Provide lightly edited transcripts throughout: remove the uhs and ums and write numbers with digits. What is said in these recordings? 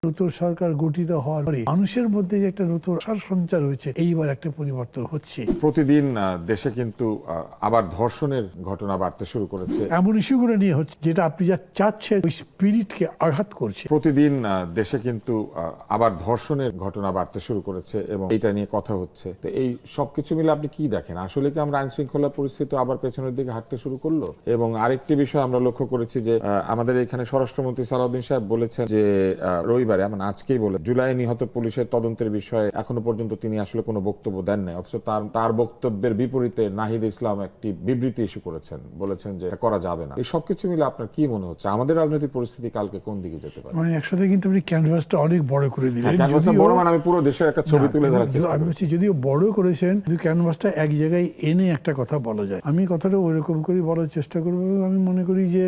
নতুন সরকার গঠিত হওয়ার পরে মানুষের মধ্যে যে একটা নতুন আশার সঞ্চার হয়েছে, এইবার একটা পরিবর্তন হচ্ছে। প্রতিদিন দেশে কিন্তু আবার ধর্ষণের ঘটনা বাড়তে শুরু করেছে। এমন ইস্যুগুলো নিয়ে হচ্ছে যেটা আপনি যা চাচ্ছেন ওই স্পিরিটকে আঘাত করছে। প্রতিদিন দেশে কিন্তু আবার ধর্ষণের ঘটনা বাড়তে শুরু করেছে এবং এটা নিয়ে কথা হচ্ছে। তো এই সবকিছু মিলে আপনি কি দেখেন? আসলে কি আমরা আইন শৃঙ্খলা পরিস্থিতি আবার পেছনের দিকে হাঁটতে শুরু করলো? এবং আরেকটি বিষয় আমরা লক্ষ্য করেছি যে আমাদের এখানে স্বরাষ্ট্রমন্ত্রী সালাউদ্দিন সাহেব বলেছেন যে রবিবারে, মানে আজকেই বলে, জুলাই নিহত পুলিশের তদন্তের বিষয়ে এখনো পর্যন্ত তিনি আসলে কোনো বক্তব্য দেন নাই। অথচ তার বক্তব্যের বিপরীতে নাহিদ ইসলাম একটি বিবৃতি ইস্যু করেছেন, বলেছেন যে করা যাবে না। এই সবকিছু মিলে আপনার কি মনে হচ্ছে আমাদের রাজনৈতিক পরিস্থিতি কালকে কোন দিকে যেতে পারে? মানে একসাথে কিন্তু আপনি ক্যানভাসটা অনেক বড় করে দিলেন। ক্যানভাসটা বড় মানে আমি পুরো দেশের একটা ছবি তুলে ধরার চেষ্টা আমি বলছি, যদিও বড় করেছেন, কিন্তু ক্যানভাসটা এক জায়গায় এনে একটা কথা বলা যায়। আমি কথাটা ওইরকম করে বলার চেষ্টা করবো। আমি মনে করি যে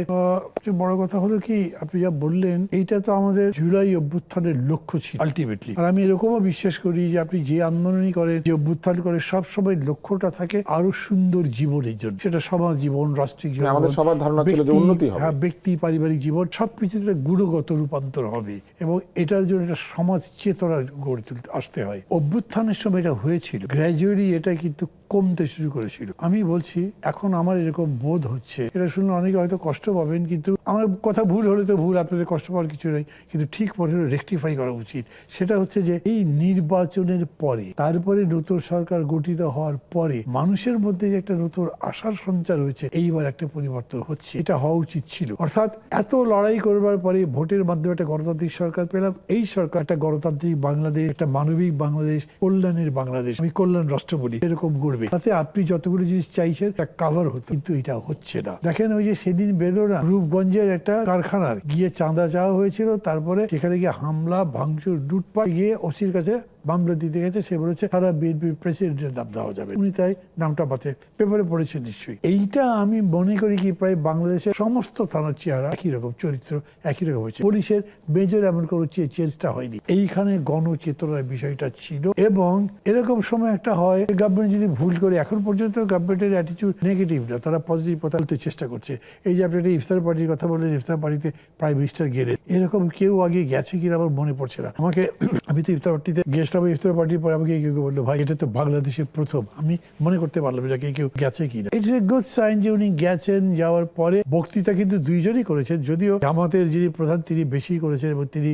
বড় কথা হলো কি, আপনি যা বললেন এইটা তো আমাদের জুলাই অভ্যুত্থানের লক্ষ্য ছিল আলটিমেটলি। আর আমি এরকমও বিশ্বাস করি যে আপনি যে আন্দোলনই করেন, যে অভ্যুত্থান করে, সবসময় লক্ষ্যটা থাকে আরো সুন্দর জীবনের জন্য। সেটা সমাজ জীবন, রাষ্ট্রিক জীবন, আমাদের সবার ধারণা ছিল যে উন্নতি হবে, ব্যক্তি পারিবারিক জীবন, সবকিছুতে গুণগত রূপান্তর হবে এবং এটার জন্য একটা সমাজ চেতনা গড়ে তুলতে আসতে হয়। অভ্যুত্থানের সময় এটা হয়েছিল, গ্র্যাজুয়ালি এটা কিন্তু কমতে শুরু করেছিল। আমি বলছি এখন আমার এরকম বোধ হচ্ছে, এটা শুনলে অনেকে হয়তো কষ্ট পাবেন, কিন্তু আমার কথা ভুল হলে তো ভুল, আপনাদের কষ্ট পাওয়ার কিছু নেই, কিন্তু ঠিক পরে রেকটিফাই করা উচিত। সেটা হচ্ছে যে এই নির্বাচনের পরে, তারপরে নতুন সরকার গঠিত হওয়ার পরে মানুষের মধ্যে যে একটা নতুন আশার সঞ্চার হয়েছে, এইবার একটা পরিবর্তন হচ্ছে। এটা হওয়া উচিত ছিল। অর্থাৎ এত লড়াই করবার পরে ভোটের মাধ্যমে একটা গণতান্ত্রিক সরকার পেলাম। এই সরকার একটা গণতান্ত্রিক বাংলাদেশ, একটা মানবিক বাংলাদেশ, কল্যাণের বাংলাদেশ, আমি কল্যাণ রাষ্ট্র বলি, এরকম করবে। তাতে আপনি যতগুলো জিনিস চাইছেন একটা কাভার হতো, কিন্তু এটা হচ্ছে না। দেখেন ওই যে সেদিন বেরো না, রূপগঞ্জের একটা কারখানার গিয়ে চাঁদা চাওয়া হয়েছিল, তারপরে সেখানে গিয়ে হামলা ভাঙচুর লুটপাট, গিয়ে ওসির কাছে মামলা দিতে গেছে। সে বলেছে সারা বিএনপির প্রেসিডেন্টের নাম দেওয়া যাবে। উনি তাই নামটা বাঁচে, পেপারে পড়েছেন নিশ্চয়ই। এইটা আমি মনে করি কি প্রায় বাংলাদেশের সমস্ত থানার চেহারা একই রকম, চরিত্র একই রকম হয়েছে। পুলিশের মেজর এমন কোনো চেঞ্জটা হয়নি। এইখানে গণচেতনার বিষয়টা ছিল। এবং এরকম সময় একটা হয়, গভর্নমেন্ট যদি ভুল করে, এখন পর্যন্ত গভর্নমেন্টের অ্যাটিটিউড নেগেটিভ না, তারা পজিটিভ কথা বলতে চেষ্টা করছে। এই যে আপনি একটা ইফতার পার্টির কথা বললেন, ইফতার পার্টিতে প্রাইম মিনিস্টার গেলেন, এরকম কেউ আগে গেছে কিনা আমার মনে পড়ছে না। আমাকে, আমি তো ইফতার পার্টিতে গেছিলাম, ইফতার পার্টির পরে আমাকে কেউ বললো, ভাই এটা তো বাংলাদেশের প্রথম। আমি মনে করতে পারলাম যে কেউ গেছে কিনা। ইটস এ গুড সাইন যে উনি গেছেন। যাওয়ার পরে বক্তৃতা কিন্তু দুইজনই করেছেন, যদিও জামাতের যিনি প্রধান তিনি বেশি করেছেন এবং তিনি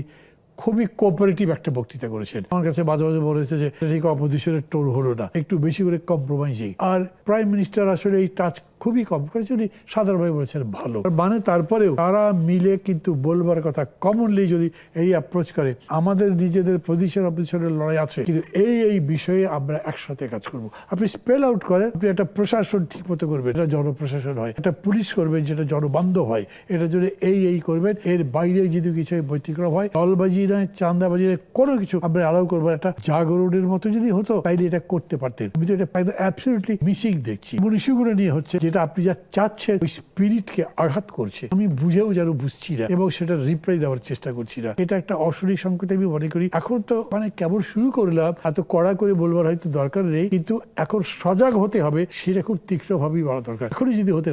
খুবই কোঅপারেটিভ একটা বক্তৃতা করেছেন। আমার কাছে মাঝে মাঝে মনে হয়েছে যে ঠিক অপোজিশনের টোন হলো না, একটু বেশি করে কম্প্রোমাইজিং। আর প্রাইম মিনিস্টার আসলে এই টাচ খুবই কম করেছে, উনি সাধারণভাবে বলেছেন ভালো। মানে তারপরেও তারা মিলে কিন্তু বলবার কথা, কমনলি যদি এই অ্যাপ্রোচ করে, আমাদের নিজেদের পজিশনের লড়াই আছে, কিন্তু এই বিষয়ে আমরা একসাথে কাজ করব। আপনি স্পেল আউট করেন, আপনি একটা প্রশাসন ঠিক মতো করবেন, এটা জনপ্রশাসন হয়, একটা পুলিশ করবেন যেটা জনবান্ধব হয়, এটার জন্য এই করবেন। এর বাইরে যদি কিছু ব্যতিক্রম হয়, দলবাজি নয়, চাঁদাবাজি নয়, কোনো কিছু আমরা অ্যালাউ করবো। একটা জাগরণের মতো যদি হতো, তাইলে এটা করতে পারতেন। আমি তো এটা অ্যাবসলিউটলি মিসিং দেখছি। ইস্যুগুলো নিয়ে হচ্ছে যেটা আপনি যা চাচ্ছেন ওই স্পিরিটকে আঘাত করছে। আমি বুঝেও যেন বুঝছি না এবং সেটা রিপ্লাই দেওয়ার চেষ্টা করছি না। এটা একটা অশনি সংকেত আমি মনে করি। এখন তো মানে কেবল শুরু করলাম, এত কড়া করে বলবার হয়তো দরকার নেই, কিন্তু এখন সজাগ হতে হবে, সেটা খুব তীক্ষ্ণভাবেই বলা দরকার। এখনই যদি হতে